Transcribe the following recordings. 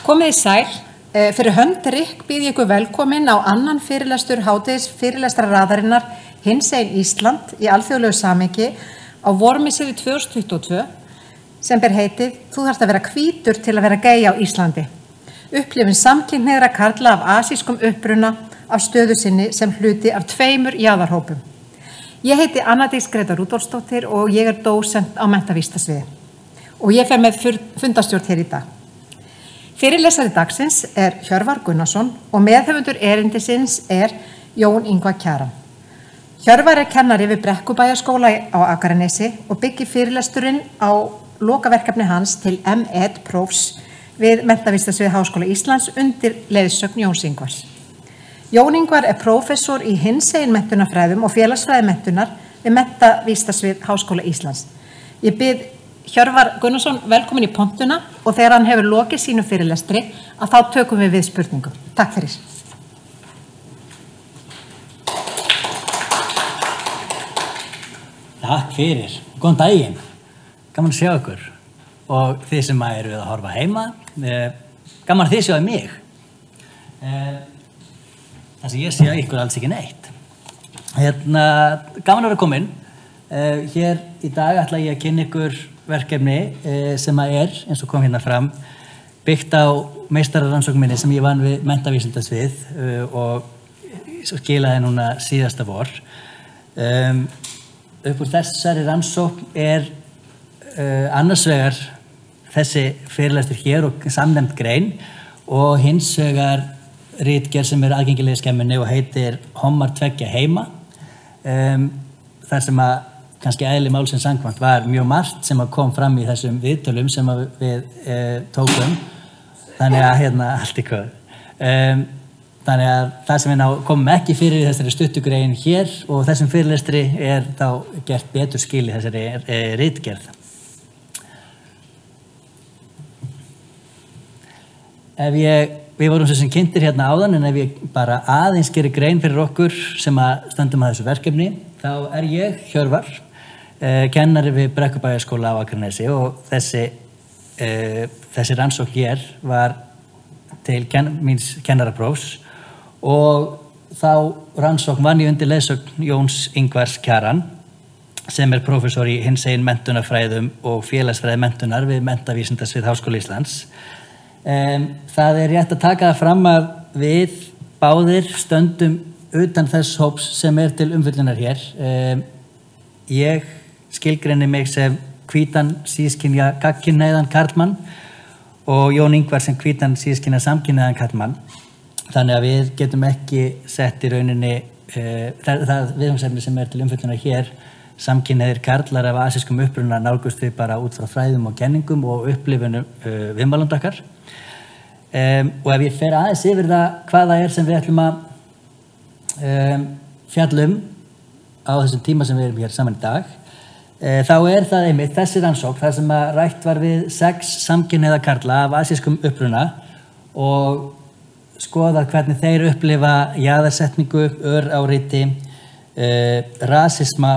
Komið í sæl, fyrir hönd RIK býð ég ykkur velkomin á annan fyrirlestur hádegis fyrirlestraraðarinnar Hinsegin Ísland í alþjóðlegu samhengi á vormisseri 2022 sem ber heitið Þú þarft að vera hvítur til að vera gay á Íslandi. Upplifun samkynhneigðra karla af asískum uppruna af stöðu sinni sem hluti af 2 jaðarhópum. Ég heiti Anna Dís Greta Rúdolfsdóttir og ég er dósent á menntavísindasviði og ég fer með fundastjórn hér í dag. Fyrirlesari dagsins er Hjörvar Gunnarsson og meðhöfundur erindisins er Jón Ingvar Kjaran. Hjörvar er kennari við Brekkubæjarskóla á Akranesi og byggir fyrirlesturinn á lokaverkefni hans til M.Ed. prófs við menntavísindasvið Háskóla Íslands undir leiðsögn Jóns Ingvars. Jón Ingvar er prófessor í hinsegin menntunarfræðum og félagsfræði menntunar við menntavísindasvið Háskóla Íslands. Ég bið Hjörvar Gunnarsson velkomin í pontuna og þegar hann hefur lokið sínu fyrirlestri að þá tökum við spurningum. Takk fyrir. Takk fyrir. Góðan daginn. Gaman að sjá ykkur. Og þið sem eru að horfa heima, gaman að þið sjáðu mig. Það sem ég sé ykkur alls ekki neitt. Gaman að vera komin. Hér í dag ætla ég að kynna ykkur verkefni sem eins og kom hérna fram, byggt á meistararannsókn minni sem ég vann við menntavísindasvið og skilaði núna síðasta vor. Upp úr þessari rannsókn annars vegar þessi fyrirlestur hér og samnefnd grein og hins vegar ritgerð sem aðgengileg í skemmunni og heitir Hommar tveggja heima. Þar sem kannski eðli málsins samkvæmt var mjög margt sem kom fram í þessum viðtölum sem við tókum. Þannig að allt í góð. Þannig að það sem við komum ekki fyrir í þessari stuttugrein hér og þessum fyrirlestri þá gert betur skil í þessari ritgerð. Við vorum sem kynntir hérna áðan en ef ég bara aðeins gerir grein fyrir okkur sem stöndum að þessu verkefni þá ég Hjörvar, kennari við Brekkubæjarskóla á Akranesi og þessi rannsókn hér var til míns kennaraprófs og þá rannsókn vann ég undir leiðsögn Jóns Ingvars Kjaran sem prófessor í hinsegin menntunarfræðum og félagsfræði menntunar við menntavísindasvið Háskóla Íslands. Það rétt að taka það fram að við báðir stöndum utan þess hóps sem til umfjöllunar hér. Ég skilgreini mig sem hvítan sískynja gagnkynhneigðan karlmann og Jón Ingvar sem hvítan sískynja samkynhneigðan karlmann. Þannig að við getum ekki sett í rauninni það viðfangsefni sem til umfjöllunar hér, samkynhneigðir karlar af asískum uppruna nálgust við bara út frá fræðum og kenningum og upplifunum viðmælenda okkar. Og ef ég fer aðeins yfir það hvað það sem við ætlum að fjallum á þessum tíma sem við erum hér saman í dag, þá það einmitt þessi rannsókn þar sem rætt var við 6 samkynhneigða karla af asískum uppruna og skoðað hvernig þeir upplifa jaðarsetningu, öráreiti, rasisma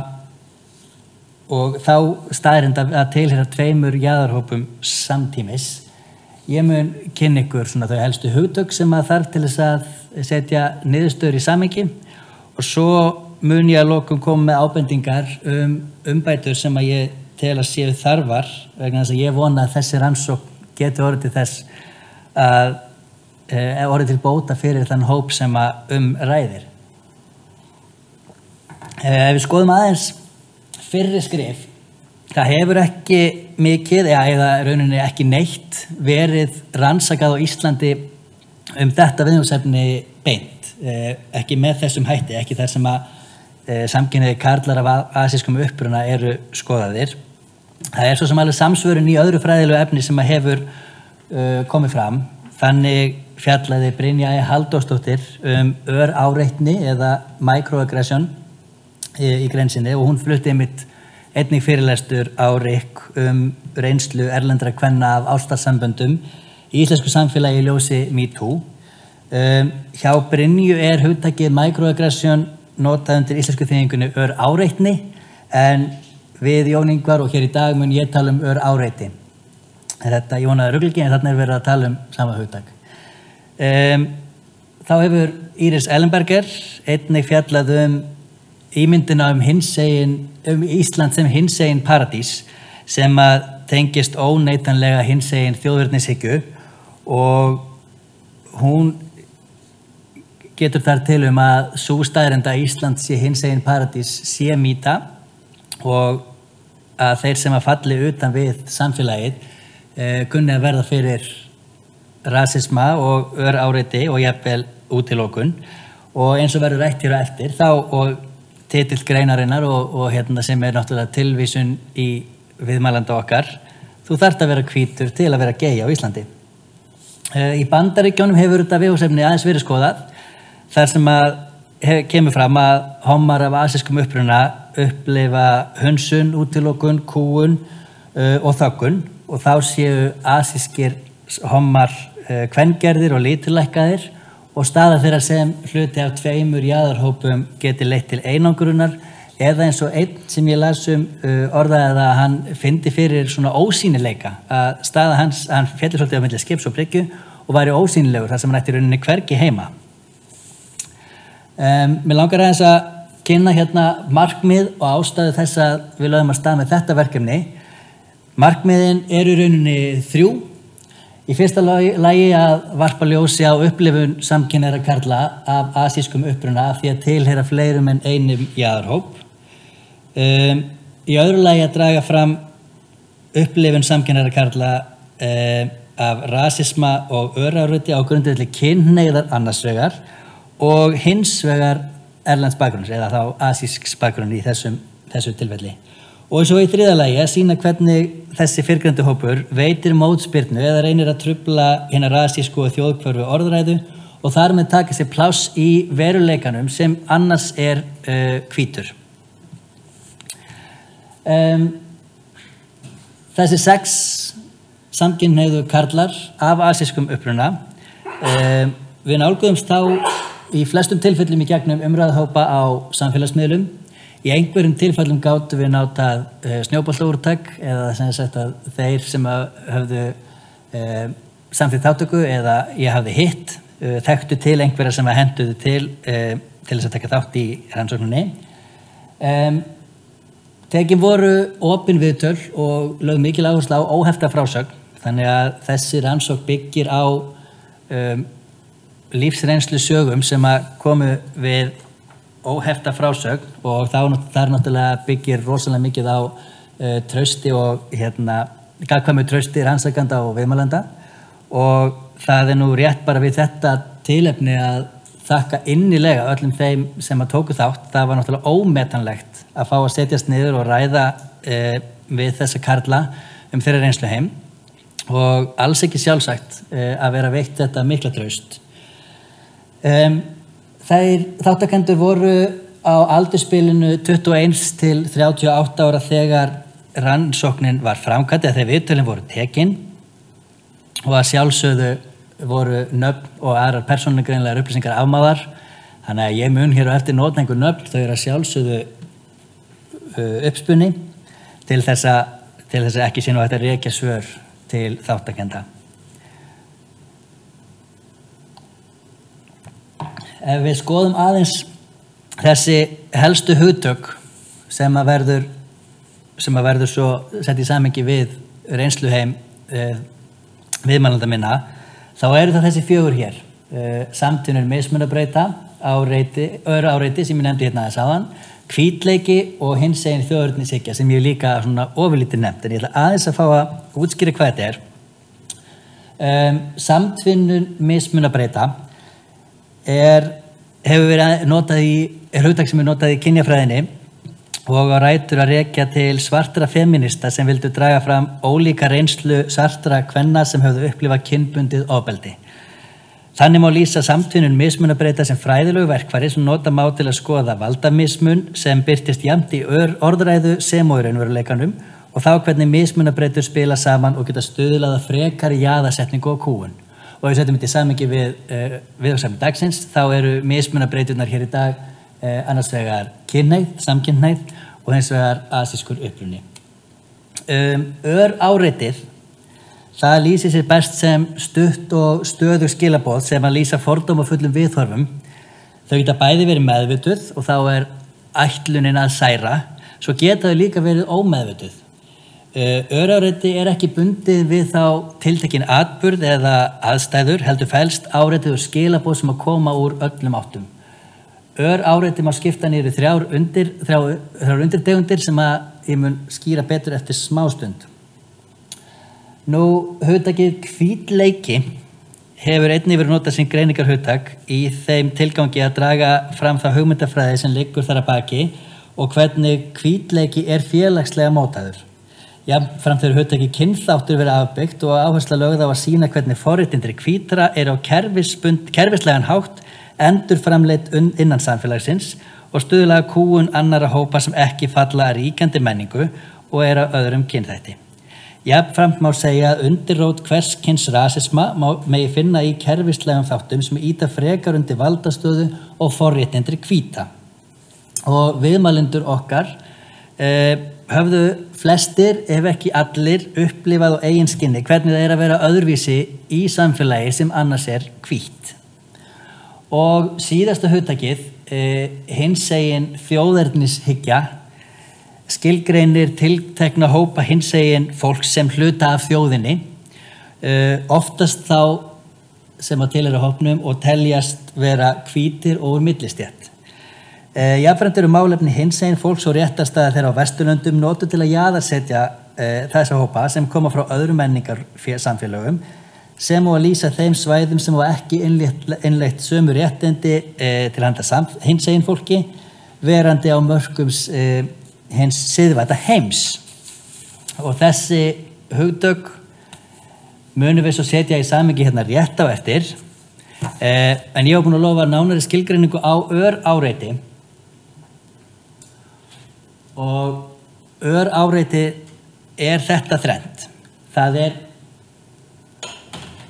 og þá staðreynd að tilheyra 2 jaðarhópum samtímis. Ég mun kynna ykkur þau helstu hugtök sem þarf til þess að setja niðurstöður í samhengi og svo mun ég að lokum koma með ábendingar umbætur sem ég tel að séu þarfar vegna þess að ég vona að þessi rannsókn geti orðið til þess að orðið til bóta fyrir þann hóp sem ræðir. Ef við skoðum aðeins fyrri skrif, það hefur ekki mikið eða rauninni ekki neitt verið rannsakað á Íslandi þetta viðfangsefni beint, ekki með þessum hætti, ekki þar sem samkynhneigðir karlar af asískum uppruna eru skoðaðir. Það svo sem alveg samsvörun í öðru fræðilegu efni sem hefur komið fram. Þannig fjallaði Brynja Halldórsdóttir öráreitni eða microaggression í grein sinni og hún flutti einnig fyrirlestur á RIK reynslu erlendra kvenna af ástarsamböndum í íslensku samfélagi í ljósi MeToo. Hjá Brynju hugtakið microaggression notað undir íslensku þýðingunni öráreitni en við Jón Ingvar og hér í dag mun ég tala öráreiti. Þetta, ég vonaði rugl ekki, en þarna verið að tala sama hugtak. Þá hefur Íris Ellenberger einnig fjallað ímyndina Ísland sem hinsegin paradís sem að tengist óneitanlega hinsegin þjóðernishyggju og hún getur þar til að sú staðreynd að Ísland sé hinsegin paradís sé mýta og að þeir sem að falli utan við samfélagið kunni að verða fyrir rasisma og öráreiti og jafnvel útilokun og eins og verður rætt hér á eftir þá og titill greinarinnar og sem náttúrulega tilvísun í viðmælanda okkar, þú þarft að vera hvítur til að vera gay á Íslandi. Í Bandaríkjunum hefur þetta viðfangsefni aðeins verið skoðað þar sem að kemur fram að hommar af asískum uppruna upplifa hunsun, útilokun, kúgun og þöggun og þá séu asískir hommar kvengerðir og lítillækkaðir og staða þeirra sem hluti af 2 jaðarhópum geti leitt til einangrunar eða eins og einn sem ég las orðaði að hann fyndi fyrir svona ósýnileika að staða hans, hann féllir svolítið á milli skips og bryggju og væri ósýnilegur þar sem hann ætti í rauninni hvergi heima. Mér langar aðeins að kynna markmið og ástæðu þess að við lögðum að stað með þetta verkefni. Markmiðin eru í rauninni 3. Í fyrsta lagi að varpa ljósi á upplifun samkynhneigðra karla af asískum uppruna af því að tilheyra fleirum en einum jaðarhóp. Í öðru lagi að draga fram upplifun samkynhneigðra karla af rasisma og öráreiti á grundvelli kynhneigðar annars vegar og hins vegar erlends bakgrunns eða þá asísks bakgrunn í þessu tilfelli. Og svo í 3. lagi að sýna hvernig þessi fyrrgreindu hópur veitir mótspyrnu eða reynir að trufla hina rasísku og þjóðhverfu orðræðu og þar með taka sér pláss í veruleikanum sem annars hvítur. Þessi 6 samkynhneigðu karlar af asískum uppruna við nálguðumst þá í flestum tilfellum í gegnum umræðuhópa á samfélagsmiðlum. Í einhverjum tilfellum gátum við notað snjóboltaúrtak eða sem sagt að þeir sem höfðu samþykkt þátttöku eða ég hafði hitt þekktu til einhverja sem hentuðu til þess að taka þátt í rannsókninni. Tekin voru opin viðtöl og lögð mikil áherslu á óhefta frásögn þannig að þessi rannsókn byggir á lífsreynslu sögum sem að komu við óhefta frásögn og þar náttúrulega byggir rosalega mikið á trausti og gagnkvæmu trausti rannsakanda og viðmælanda og það nú rétt bara við þetta tilefni að þakka innilega öllum þeim sem að tóku þátt. Það var náttúrulega ómetanlegt að fá að setjast niður og ræða við þessa karla þeirra reynslu heim og alls ekki sjálfsagt að vera veitt þetta mikla traust. Þeir þáttakendur voru á aldursbilinu 21 til 38 ára þegar rannsóknin var framkvæmd eða þegar viðtölin voru tekin og að sjálfsögðu voru nöfn og aðrar persónugreinlegar upplýsingar afmáðar þannig að ég mun hér á eftir nota einhver nöfn þau að sjálfsögðu uppspunni til þess að ekki sé nú hægt að rekja svör til þáttakenda. Ef við skoðum aðeins þessi helstu hugtök sem að verður svo sett í samhengi við reynsluheim viðmælanda minna, þá eru það þessi 4 hér. Samtvinnun mismunabreyta, öráreiti sem ég nefndi hérna aðeins áðan, hvítleiki og hinsegin þjóðernishyggja sem ég líka svona ofurlítið nefnt, en ég ætla aðeins að fá að útskýra hvað þetta er. Samtvinnun mismunabreyta hefur verið notað hugtak sem notað í kynjafræðinni og á rætur að rekja til svartra feminista sem vildu draga fram ólíka reynslu svartra kvenna sem höfðu upplifað kynbundið ofbeldi. Þannig má lýsa samtvinnun mismunabreyta sem fræðilegu verkfæri sem nota má til að skoða valdamismun sem birtist jafnt í orðræðu sem og í raunveruleikanum og þá hvernig mismunabreytur spila saman og geta stuðlað að frekari jaðarsetningu og kúgun. Og ef við setjum þetta í samhengi við viðfangsefni dagsins, þá eru mismunabreyturnar hér í dag annars vegar kynhneigð, samkynhneigð og hins vegar asískur uppruni. Öráreitið, Það lýsir sér best sem stutt og stöðug skilaboð sem að lýsa fordómafullum viðhorfum. Þau geta bæði verið meðvituð og þá ætlunin að særa, svo geta þau líka verið ómeðvituð. Öráreiti ekki bundið við þá tiltekin atburð eða aðstæður, heldur felst áreitið og skilaboð sem að koma úr öllum áttum. Öráreiti má skipta niður í þrjár undirtegundir sem að ég mun skýra betur eftir smástund. Hugtakið hvítleiki hefur einnig verið notað sem greiningarhugtak í þeim tilgangi að draga fram það hugmyndafræði sem liggur þar að baki og hvernig hvítleiki félagslega mótaður. Jafnframt hefur hugtakið kynþáttur verið afbyggt og áhersla lögð á að sýna hvernig forréttindi hvítra á kerfislegan hátt endurframleidd innan samfélagsins og stuðla að kúgun annarra hópa sem ekki falla að ríkjandi menningu og af öðrum kynþætti. Jafnframt má segja að undirrót hvers kyns rasisma megi finna í kerfislegum þáttum sem ýta frekar undir valdastöðu og forréttindi hvíta. Og viðmælendur okkar höfðu flestir, ef ekki allir, upplifað á eigin skinni hvernig það að vera öðruvísi í samfélagi sem annars hvítt. Og síðasta hugtakið, hinsegin þjóðernishyggja, skilgreinir tiltekna hópa hinsegin fólks sem hluta af þjóðinni, oftast þá sem að tilheyra hópnum og teljast vera hvítir og úr millistétt. Jafnframt málefni hinsegin fólks og réttarstaðar þeirra á Vesturlöndum notuð til að jaðarsetja þessa hópa sem koma frá öðrum menningarsamfélögum sem og að lýsa þeim svæðum sem hafa ekki innleitt sömu réttindi til handa hinsegin fólki verandi á mörkum hins siðvætta heims. Og þessi hugtök munum við svo setja í samhengi hérna rétt á eftir, en ég var búinn að lofa nánari skilgreiningu á öráreiti. Og öráreiti þetta þrennt. Það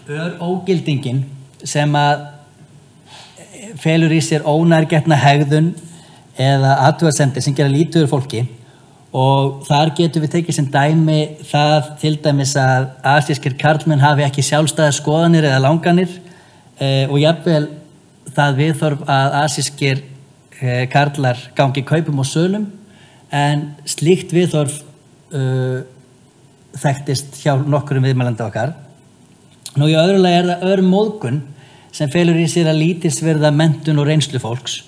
örógildingin sem að felur í sér ónærgætna hegðun eða athugasemdir sem gera lítið úr fólki og þar getum við tekið sem dæmi það til dæmis að asískir karlmenn hafi ekki sjálfstæðar skoðanir eða langanir og jafnvel það viðhorf að asískir karlar gangi kaupum og sölum en slíkt viðhorf þekktist hjá nokkurum viðmælanda okkar. Í öðru lagi það örmóðgun sem felur í sér að lítilsvirða menntun og reynslu fólks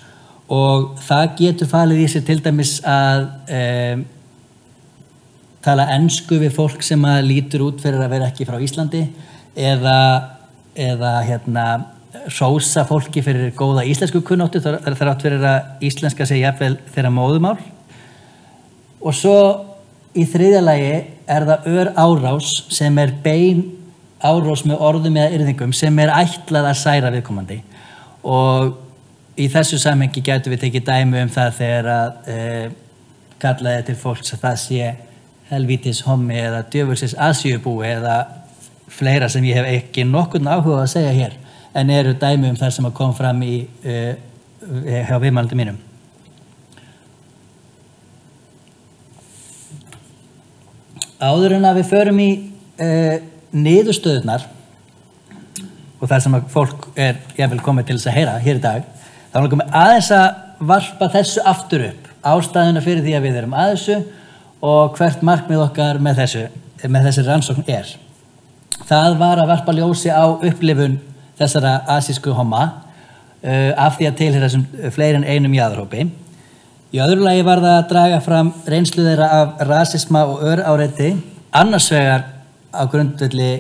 og það getur falið í sér til dæmis að tala ensku við fólk sem að lítur út fyrir að vera ekki frá Íslandi eða hrósa fólki fyrir góða íslensku kunnáttu þrátt fyrir að íslenska sé jafnvel þeirra móðumál. Og svo í þriðja lagi það örárás sem bein árás með orðum eða yrðingum sem ætlað að særa viðkomandi og í þessu samhengi gætum við tekið dæmi það þegar að kallaði til fólks að það sé helvítis hommi eða djöfulsins asíubúi eða fleira sem ég hef ekki nokkurn áhuga að segja hér en eru dæmi það sem kom fram hjá viðmælendum mínum. Áður en að við förum í niðurstöðurnar og það sem að fólk jafnvel komið til þess að heyra hér í dag þá langar mig aðeins að varpa þessu aftur upp, ástæðuna fyrir því að við erum að þessu og hvert markmið okkar með þessi rannsókn Það var að varpa ljósi á upplifun þessara asísku homma af því að tilheyra þessum fleiri en einum jaðarhópi. Í öðru lagi var það að draga fram reynslu þeirra af rasisma og öráreiti, annars vegar á grundvelli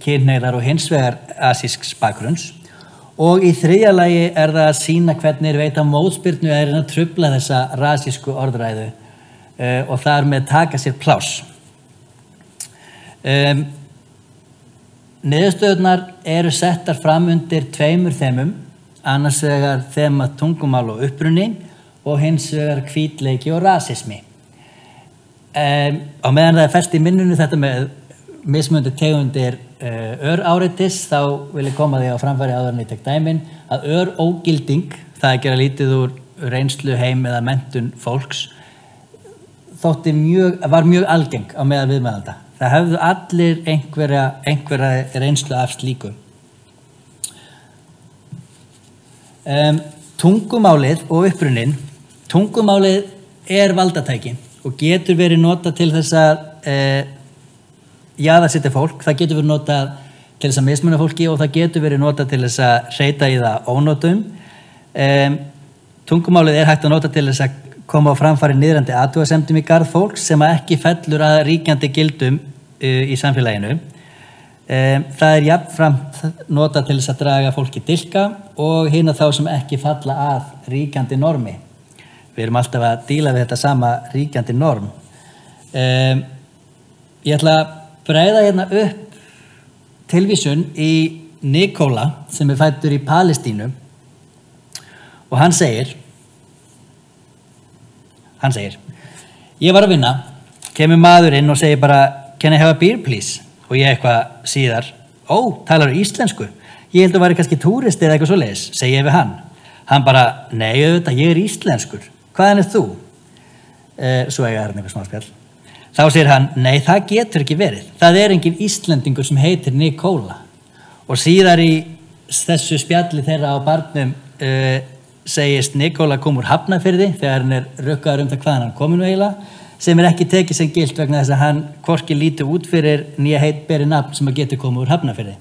kynhneigðar og hins vegar asísks bakgrunns. Og í þriðja lagi það að sýna hvernig veita mótspyrnu að trufla þessa rasísku orðræðu og þar með taka sér pláss. Niðurstöðurnar settar fram undir tveimur þemum, annars vegar þema tungumál og uppruni og hins vegar hvítleiki og rasismi. Á meðan það fest í minnunu þetta með mismunandi tegundir öráreitis, þá vil ég koma því á framfæri áður en ég tek dæmin, að örógilding, það að gera lítið úr reynslu heim eða menntun fólks, var mjög algeng á meðal viðmælanda. Það höfðu allir einhverja reynslu af slíku. Tungumálið og upprunnin. Tungumálið valdatæki og getur verið notað til þess að jaðarsetja fólk. Það getur verið notað til þess að mismuna fólki og það getur verið notað til þess að hreyta í það ónotum. Tungumálið hægt að nota til þess að koma á framfæri niðrandi athugasemdum í garð fólks sem ekki fellur að ríkjandi gildum í samfélaginu. Það jafnframt notað til þess að draga fólki dilka og hina þá sem ekki falla að ríkjandi normi. Við erum alltaf að díla við þetta sama ríkjandi norm. Ég ætla að bregða hérna upp tilvísun í Nikola sem fæddur í Palestínu og hann segir ég var að vinna, kemur maður inn og segir bara can I have a beer please? Og ég eitthvað síðar talar íslensku? Ég held að væri kannski túristi eða eitthvað svoleiðis, segi ég við hann. Hann bara, nei auðvitað, ég íslenskur. Hvaðan þú? Svo eiga hérna eitthvað smáspjall. Þá segir hann, nei það getur ekki verið. Það engin Íslendingur sem heitir Nikola. Og síðar í þessu spjalli þeirra á barnum segist Nikola kom úr Hafnarfirði þegar hann rukkaður það hvaðan hann komin eiginlega, sem ekki tekið sem gilt vegna þess að hann hvorki lítur út fyrir nýja heitberi nafn sem að geti komið úr Hafnarfirði.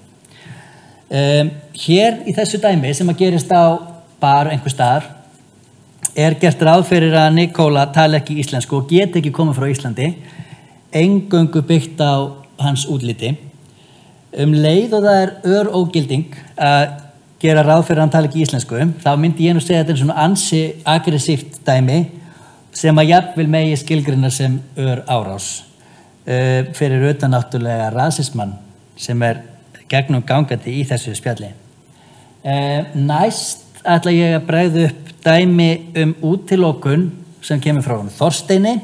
Hér í þessu dæmi sem að gerist á bar einhver staðar gert ráð fyrir að Nikola tala ekki íslensku og geti ekki komið frá Íslandi, eingöngu byggt á hans útliti. Leið og það ógilding að gera ráð fyrir að hann tala ekki íslensku, þá myndi ég nú segja að þetta svona ansi aggressíft dæmi sem að jafnvel megi skilgreina sem árás fyrir utan náttúrulega rasismann sem gegnum gangandi í þessu spjalli. Næst ætla ég að bregða upp dæmi útilokun sem kemur frá Þorsteini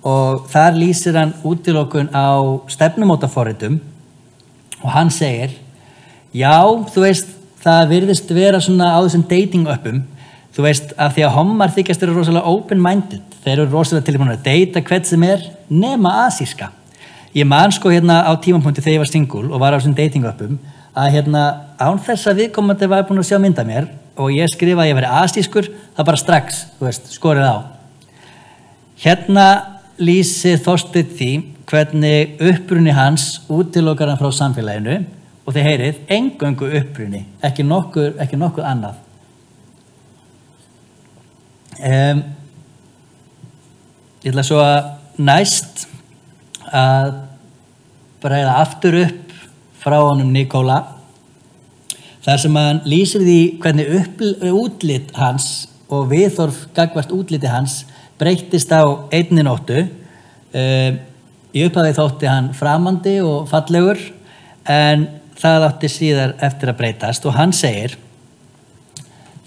og þar lýsir hann útilokun á stefnumótaforritum og hann segir já, þú veist, það virðist vera svona á þessum dating uppum, þú veist, af því að hommar þykjast eru rosalega open-minded, þeir eru rosalega tilbúin að deyta hvern sem nema asíska. Ég man sko hérna á tímapunkti þegar ég var single og var á þessum dating uppum að hérna án þess að viðkomandi var búin að sjá mynda mér og ég skrifa að ég veri asískur, það bara strax, þú veist, skorið á. Hérna lýsir Þorsteinn því hvernig uppruni hans útilokar hann frá samfélaginu og þið heyrið, eingöngu uppruni, ekki nokkuð annað. Ég ætla svo að næst að bregða aftur upp frá honum Nikola þar sem hann lýsir því hvernig útlit hans og viðhorf gagnvart útliti hans breyttist á einni nóttu. Í upphafi þótti hann framandi og fallegur en það átti síðar eftir að breytast og hann segir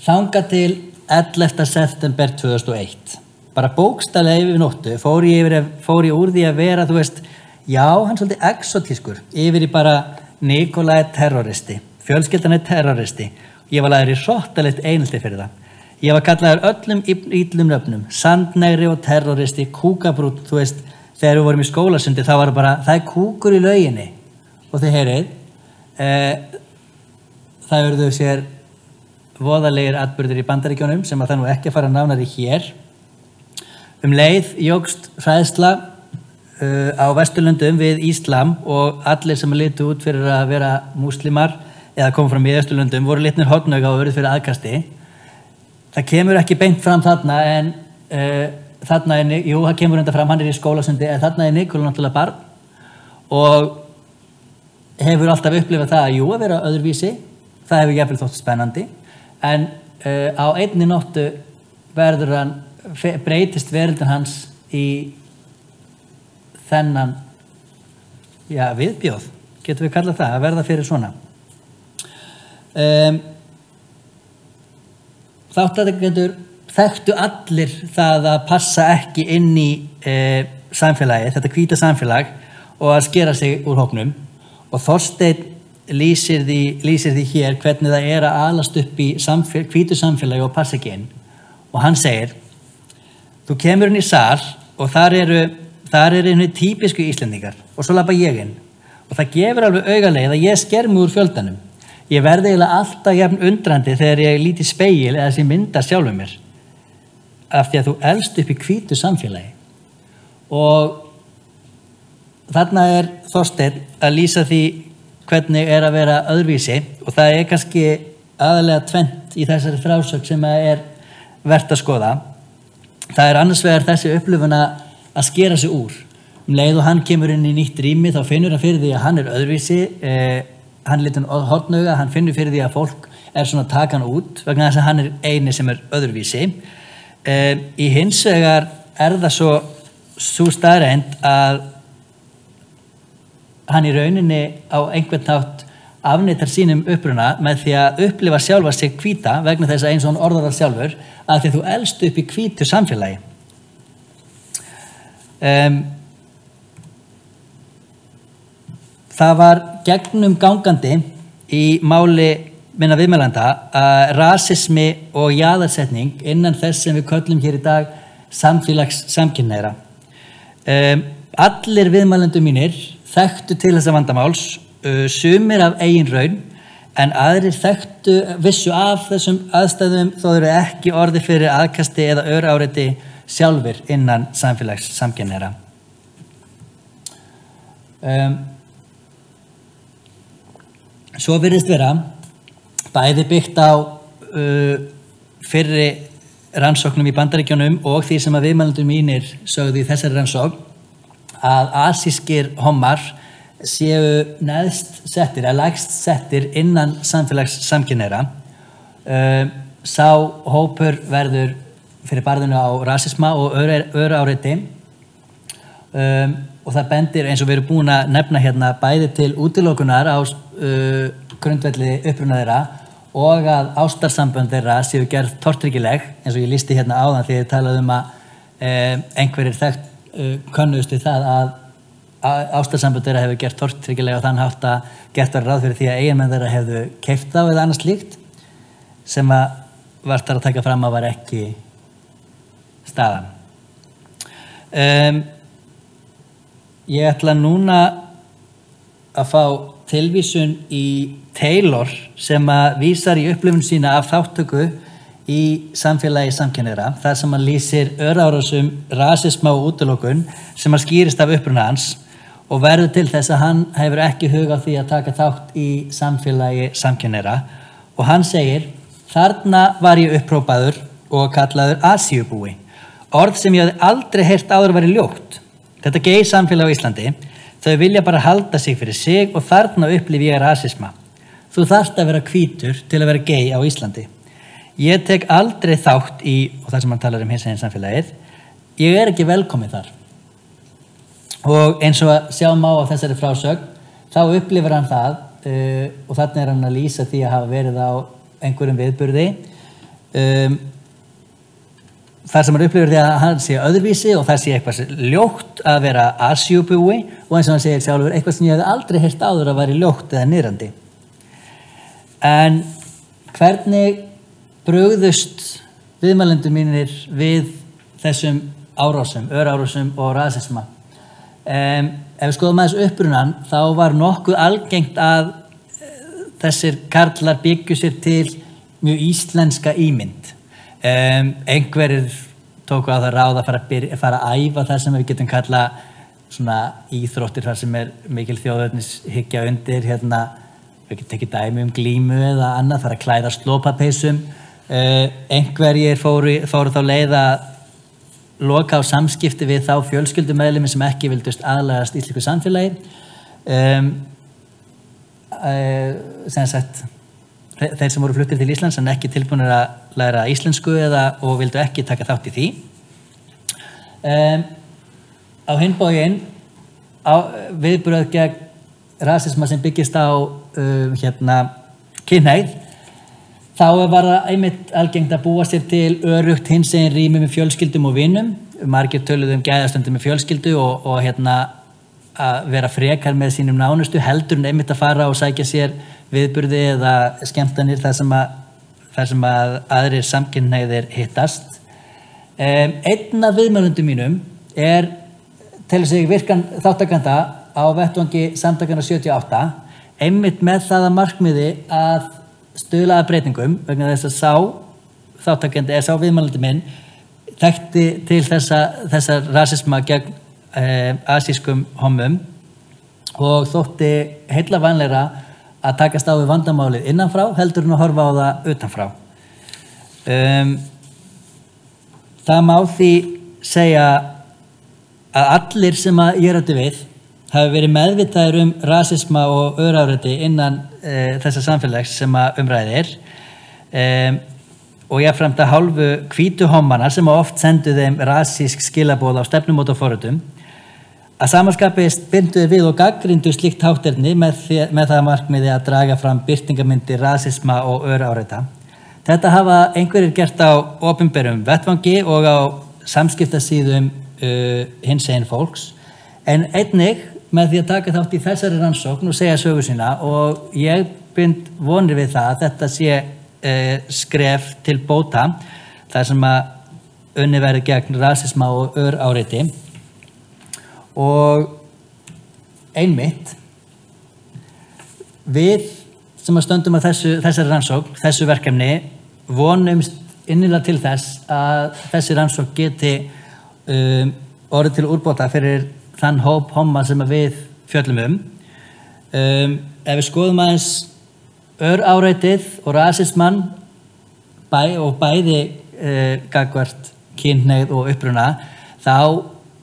þangað til 11. september 2001 bara bókstaflega yfir nóttu fór ég úr því að vera, þú veist, já, hann svolítið exotískur yfir í bara Nikola terroristi, fjölskyldan terroristi. Ég var lagður í hróttalegt einelti fyrir það. Ég var kallaður öllum illum nöfnum, sandnegri og terroristi, kúkabrút, þú veist, þegar við vorum í skólasundi þá var bara, það kúkur í lauginni og þið heyrið, það urðu sér voðalegir atburðir í Bandaríkjunum sem að það nú ekki að fara nánar í hér. Leið jókst hræðsla á Vesturlöndum við Íslam og allir sem litu út fyrir að vera múslimar eða koma frá Miðausturlöndum voru litnir hornauga og urðu fyrir aðkasti. Það kemur ekki beint fram þarna en þarna jú, það kemur enda fram, hann í skólasundi en þarna Nikola náttúrulega barn og hefur alltaf upplifað það að jú að vera öðruvísi, það hefur jafnvel þótt spennandi en á einni nóttu verður hann breytist veröldin hans í þennan viðbjóð, getum við kallað það, að verða fyrir svona. Þáttatekendur þekktu allir það að passa ekki inn í samfélagið, þetta hvíta samfélag og að skera sig úr hópnum og Þorsteinn lýsir því hér hvernig það að alast upp í hvítu samfélagi og passa ekki inn og hann segir þú kemur inn í sal og þar eru þar einu típisku Íslendingar og svo labba ég inn og það gefur alveg augaleið að ég sker mig úr fjöldanum. Ég verði eiginlega alltaf jafn undrandi þegar ég líti í spegil eða sem mynda sjálfum mér af því að þú elst upp í hvítu samfélagi. Og þarna Þorsteinn að lýsa því hvernig að vera öðruvísi og það kannski aðalega tvennt í þessari frásögn sem vert að skoða. Það annars vegar þessi upplifun að skera sig úr. Leið og hann kemur inn í nýtt rými þá finnur hann fyrir því að hann öðruvísi, hann litur hornauga, hann finnur fyrir því að fólk svona að taka hann út vegna þess að hann eini sem öðruvísi. Í hins vegar það svo staðreynd að hann í rauninni á einhvern hátt afneitar sínum uppruna með því að upplifa sjálfa sig hvíta vegna þess að eins og hann orðar það sjálfur að því þú elst upp í hvítu samfélagi. Það var gegnum gangandi í máli minna viðmælanda að rasismi og jaðarsetning innan þess sem við köllum hér í dag samfélags samkynhneigðra. Allir viðmælendur mínir þekktu til þessa vandamáls, sumir af eigin raun, en aðrir vissu af þessum aðstæðum þó þeir ekki orði fyrir aðkasti eða öráreiti sjálfir innan samfélags samkynhneigðra. Svo virðist vera bæði byggt á fyrri rannsóknum í Bandaríkjunum og því sem að viðmælendur mínir sögðu í þessari rannsókn að asískir hommar séu neðst settir eða lægst settir innan samfélags samkynhneigðra. Sá hópur verður fyrir barðinu á rasisma og öráreiti og það bendir eins og við erum búin að nefna hérna bæði til útilokunar á grundvelli uppruna þeirra og að ástarsambönd þeirra séu gerð tortryggileg eins og ég lýsti hérna áðan þegar ég talaði að einhverjir könnuðust við það að ástarsambönd þeirra hefur gert tortryggileg og þann hátt að gert var ráð fyrir því að eiginmenn þeirra hefðu keypt þá eða annars slíkt sem að vart þar að taka fram að var ekki staðan. Ég ætla núna að fá tilvísun í Taylor sem að vísar í upplifun sína af þáttöku í samfélagi samkynhneigðra, þar sem hann lýsir örárásum, rasisma og útilokun sem að skýrist af uppruna hans og verður til þess að hann hefur ekki hug á því að taka þátt í samfélagi samkynhneigðra og hann segir: þarna var ég upphrópaður og kallaður Asíubúi, orð sem ég hafði aldrei heyrt áður væri ljótt. Þetta gay samfélag á Íslandi, þau vilja bara halda sig fyrir sig og þarna upplifi ég rasisma. Þú þarft að vera hvítur til að vera gay á Íslandi. Ég tek aldrei þátt í, og það sem hann talar hinsegin samfélagið, ég ekki velkomið þar. Og eins og að sjá má á þessari frásögn, þá upplifir hann það og þarna hann að lýsa því að hafa verið á einhverjum viðburði þar sem hann upplifir því að hann sé öðruvísi og það sé eitthvað ljótt að vera Asíubúi og eins og hann segir sjálfur eitthvað sem ég hefði aldrei heyrt áður að væri ljótt eða niðrandi. En hvernig brugðust viðmælendur mínir við þessum árásum, örárásum og rasisma? Ef við skoðum aðeins upprunan þá var nokkuð algengt að þessir karlar byggju sér til mjög íslenska ímynd. Einhverjir tóku á það ráð að fara að æfa það sem við getum kalla svona íþróttir þar sem mikil þjóðernishyggja undir, hérna, við getum tekið dæmi glímu eða annað, fara að klæðast lopapeysum. Einhverjir fóru þá leið að loka á samskipti við þá fjölskyldumeðlimi sem ekki vildust aðlagast íslensku samfélagi. Sem sagt, þeir sem voru fluttir til Íslands en ekki tilbúnir að læra íslensku og vildu ekki taka þátt í því. Á hinn bóginn, viðbrögð gegn rasisma sem byggist á kynhneigð, þá var það einmitt algengt að búa sér til örugt hinsegin rými með fjölskyldum og vinum. Margir töluðu gæðastundum með fjölskyldu og að vera frekar með sínum nánustu heldur en einmitt að fara og sækja sér viðburði eða skemmtanir þar sem að aðrir samkynhneigðir hittast. Einn af viðmælendum mínum telur sig virkan þáttakanda á vettvangi samtakana 78 einmitt með það að markmiði að stuðla að breytingum vegna þess að sá þáttakandi eða sá viðmælandi minn þekkti til þessa rasisma gegn asískum homum og þótti heillavænlegra að takast á við vandamálið innanfrá heldur en að horfa á það utanfrá. Það má því segja að allir sem að ég ræddi við hafi verið meðvitaðir rasisma og öráreiti innan þessa samfélags sem að umræðir og jafnframt að hálfu hvítu hommana sem oft sendu þeim rasísk skilaboð á stefnumótaforritum. Að samanskapi byrndu við og gagnrýndu slíkt hátterni með það markmiði að draga fram birtingamyndir rasisma og öráreita. Þetta hafa einhverjir gert á opinberum vettvangi og á samskiptasíðum hinsegin fólks, en einnig með því að taka þátt í þessari rannsókn og segja sögu sína og ég bind vonir við það að þetta sé skref til bóta þar sem að unnið verði gegn rasisma og öráreiti og einmitt við sem að stöndum að þessari rannsókn, þessu verkefni vonumst innilega til þess að þessi rannsókn geti orðið til úrbóta fyrir þann hóp homma sem að við fjöllum ef við skoðum aðeins öráreitið og rasismann bæði gagnvart kynhneigð og uppruna, þá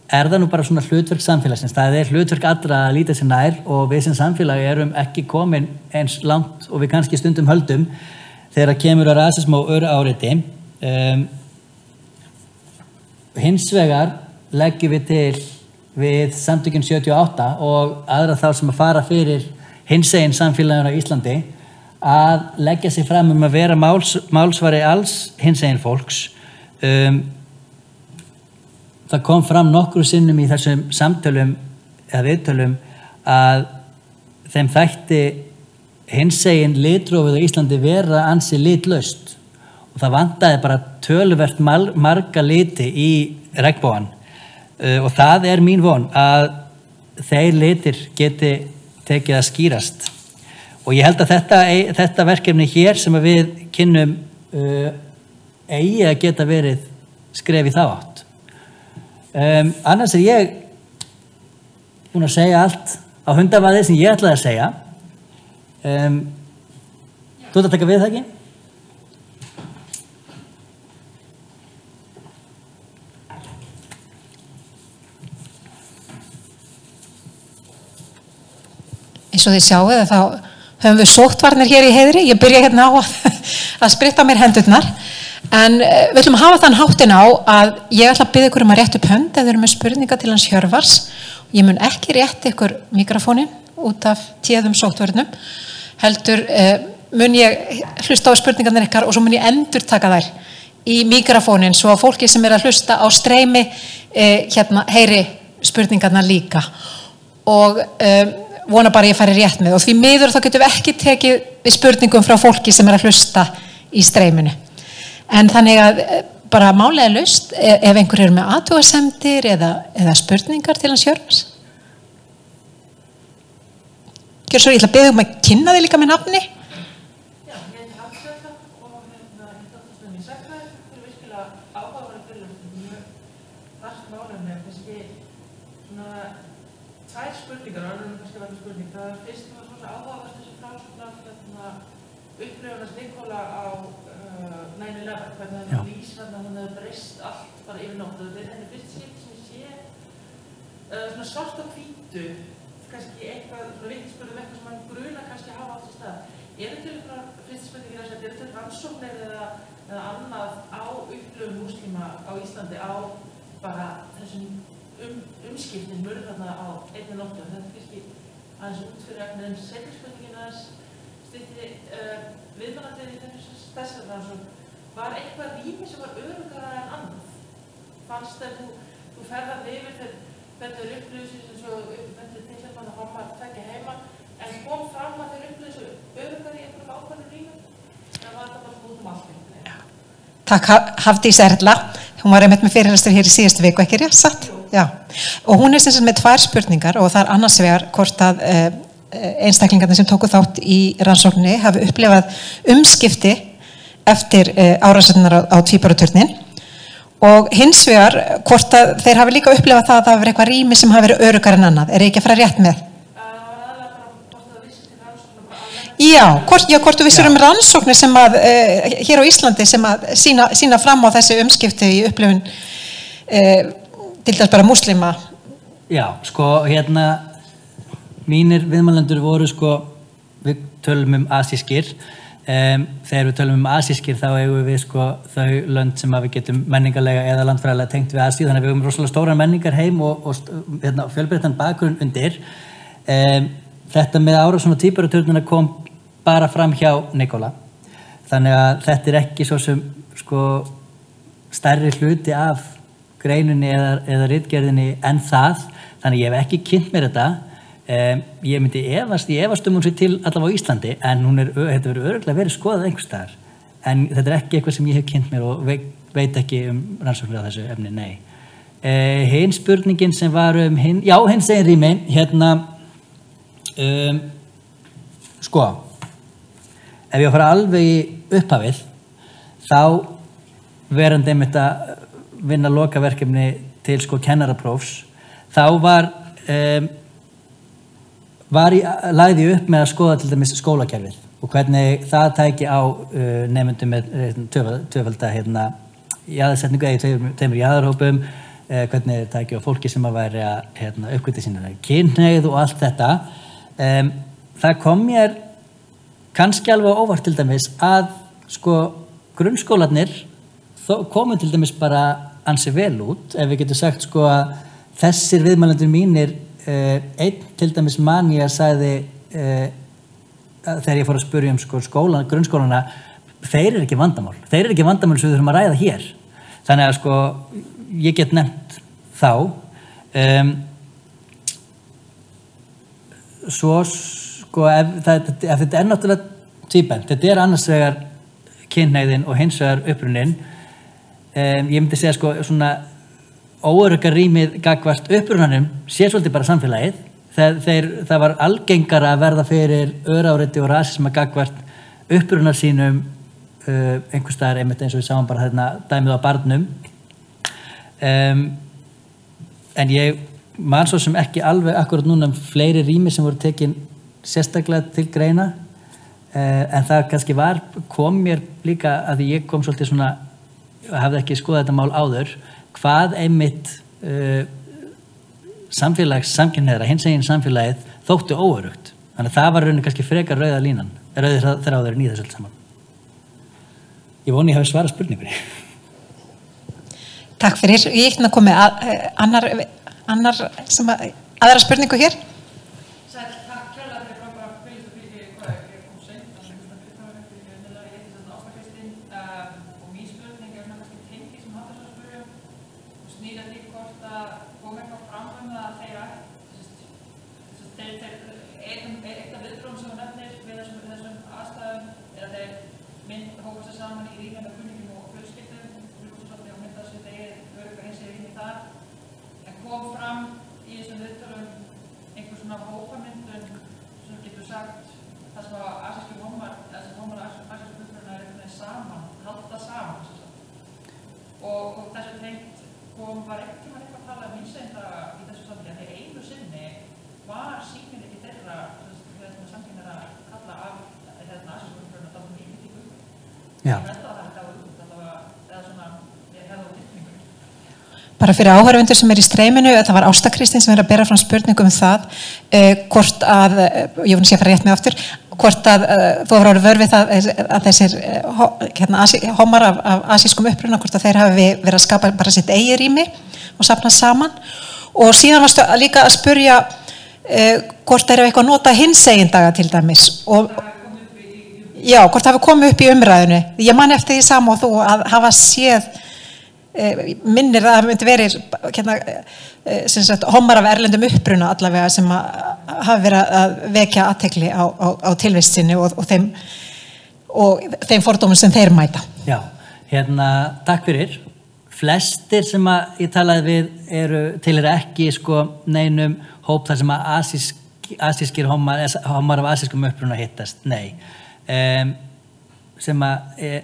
það nú bara svona hlutverk samfélagsins. Það hlutverk allra að líta sér nær og við sem samfélagi erum ekki komin eins langt og við kannski stundum höldum þegar kemur að rasisma og öráreiti. Hins vegar leggjum við til við samtökin 78 og aðra þá sem að fara fyrir hinsegin samfélaginu á Íslandi að leggja sig fram að vera málsvari alls hinsegin fólks. Það kom fram nokkru sinnum í þessum samtölum eða viðtölum að þeim þætti hinsegin litrófið á Íslandi vera ansi litlaust og það vantaði bara töluvert marga liti í regnbogann og það mín von að þeir litir geti tekið að skýrast og ég held að þetta verkefni hér sem að við kynnum eigi að geta verið skref í þá átt. Annars ég búin að segja allt á hundavaði sem ég ætlaði að segja. Þú ert að taka við það ekki? Eins og þið sjáu þá höfum við sóttvarnir hér í Heiðri. Ég byrja hérna á að spritta mér hendurnar. En við ætlum að hafa þann háttinn á að ég ætla að biðja ykkur að rétta upp hönd ef þið eru með spurninga til hans Hjörvars. Ég mun ekki rétta ykkur mikrofónin út af téðum sóttvörnum. Heldur mun ég hlusta á spurningarnir ykkar og svo mun ég endurtaka þær í mikrofónin svo að fólki sem að hlusta á streymi heyri spurningarna líka. Og vona bara ég fari rétt með og því miður þá getum við ekki tekið við spurningum frá fólki sem að hlusta í streyminu. En þannig að bara málið laust ef einhver eru með athugasemdir eða spurningar til hans Hjörvars. Gjör svo, ég ætla að biðja að kynna þig líka með nafni. Já, ég heiti Hafsveita og ég í sagnfræði fyrir virkilega áhugaverða fyrirlestur mjög vart málefni kannski svona tvær spurningar og kannski verður spurning. Það fyrst var svona áhugavert þessi frásögn af upplifunars Nikola á 9/11, hvernig það lýs þannig að hann hefði breyst allt bara yfir nótt og þetta fyrst skipti sem ég sé svona svart og hvítu kannski eitthvað svona vitnisburður eitthvað sem hann gruna kannski að hafa átt í stað. Eru til ykkur fyrst spurningir að segja, eru til rannsóknir eða annað á upplifun múslima á Íslandi á bara þessum umskiptin mörg þarna á einni nóttu? Þetta kannski aðeins út fyrir efnið seinni spurningin aðeins styttri viðmælandið í þessari rannsókn. Var eitthvað rými sem var öruggara en annað? Fannst þegar þú ferðar yfir þegar upplýsir eins og þetta tilfellan að homma tekja heima en kom fram að þeir upplýsir öruggari í einhverjum ákveðnum rýmum? Það var þetta bara út allt. Takk Hafdís Erla. Hún var einmitt með fyrirlestur hér í síðustu viku, ekki rétt satt? Jú. Já, og hún sem sagt með 2 spurningar og það annars vegar hvort að einstaklingarnir sem tóku þátt í rannsókninni hafi upplifað umskipti eftir árásirnar á tvíburaturninn og hins vegar hvort að þeir hafi líka upplifað það að það hafi verið eitthvað rými sem hafi verið öruggara en annað. Ég ekki að fara rétt með? Já, hvort þú vissir rannsóknir sem að hér á Íslandi sem að sína fram á þessi umskipti í upplifun til þess bara múslima. Já, sko, mínir viðmælendur voru sko, við tölum asískir, þegar við tölum asískir þá eigum við sko þau lönd sem að við getum menningarlega eða landfræðilega tengt við Asíu, þannig að við höfum rosalega stóran menningarheim og fjölbreyttan bakgrunn undir. Þetta með árásin á tvíburaturnina kom bara fram hjá Nikola, þannig að þetta ekki svo sem sko stærri hluti af greinunni eða ritgerðinni en það, þannig ég hef ekki kynnt mér þetta. Ég myndi efast hún sér til allavega á Íslandi, en þetta verður örugglega verið skoðað einhvers staðar, en þetta ekki eitthvað sem ég hef kynnt mér og veit ekki rannsóknir á þessu efni, nei. Hinn spurningin sem var hinsegin rými, sko, ef ég að fara alveg í upphafið, þá verandi einmitt að vinna lokaverkefni til sko kennaraprófs, þá lagði ég upp með að skoða til dæmis skólakerfið og hvernig það tæki á nemendum með tvöfalda jaðarsetningu eða tveimur jaðarhópum, hvernig það tæki á fólki sem að væri að uppgötva sína kynhneigð og allt þetta. Það kom mér kannski alveg óvart til dæmis að sko grunnskólarnir komu til dæmis bara ansi vel út, ef við getum sagt sko að þessir viðmælendur mínir, einn til dæmis Manja sagði þegar ég fór að spyrja sko grunnskólana, þeir ekki vandamál sem við þurfum að ræða hér, þannig að sko ég get nefnt þá. Svo sko ef þetta náttúrulega tvíbent, þetta annars vegar kynhneigðin og hins vegar upprunnin, ég myndi segja sko svona óörugga rýmið gagnvart upprunanum sé svolítið bara samfélagið, það var algengara að verða fyrir öráreiti og rasisma gagnvart upprunar sínum einhvers staðar einmitt eins og við sáum bara dæmið á barnum, en ég man svo sem ekki alveg akkurat núna fleiri rými sem voru tekin sérstaklega til greina, en það kannski kom mér líka að því ég kom svolítið svona, hafði ekki skoðað þetta mál áður, hvað einmitt samkynhneigðra, hinsegin samfélagið þóttu óörugt. Þannig að það var rauninni kannski frekar rauði þráðurinn í þessu allt saman. Ég voni ég hafi svarað spurningunni. Takk fyrir. Ég komið aðra spurningu hér. Takk kærlega fyrir frábæra fylgstu hvað ég kom seint, og mín spurning kannski tengi sem hattar að spyrja og snýra því hvort að kom eitthvað fram að þeir eitt af viðbrögðum sem nefnir við þessum aðstæðum er að þeir hópa sig saman í ríkjandi kunningum og fjölskyldum og mynda sér þeir örugga hins í þar, en kom fram í þessum viðtölum einhver svona hópamyndun sem getur sagt það sem að asískir hómar eða sem hómar asískir uppruna saman, halda saman og þessu tengt var eitthvað að tala hinsegin í þessu samtíð að einu sinni var sýnin ekki þeirra samkynhneigðra kalla af asísku uppruna þá mjög mikið í guð. Ég held að þetta var út, eða svona ég hefði á tilfinningunni. Bara fyrir áhorfendur sem í streyminu, það var Ásta Kristín sem að bera fram spurningum það, hvort að, ég vona sé að fara rétt með aftur, hvort að þú var orðið vör við það að þessir homar af asískum uppruna, hvort að þeir hafi verið að skapa bara sitt eigið rými og safna saman, og síðan varstu líka að spurja hvort þeir hafi eitthvað nota hinsegin daga til dæmis og já, hvort það hafi komið upp í umræðinu. Ég man eftir því sama og þú að hafa séð minnir að það myndi verið homar af erlendum uppruna allavega sem hafi verið að vekja athygli á tilvist sinni og þeim fordómum sem þeir mæta. Já, takk fyrir. flestir sem að ég talaði við til ekki sko neinum hóp þar sem að asískir hommar af asískum uppruna hittast, nei. Sem að,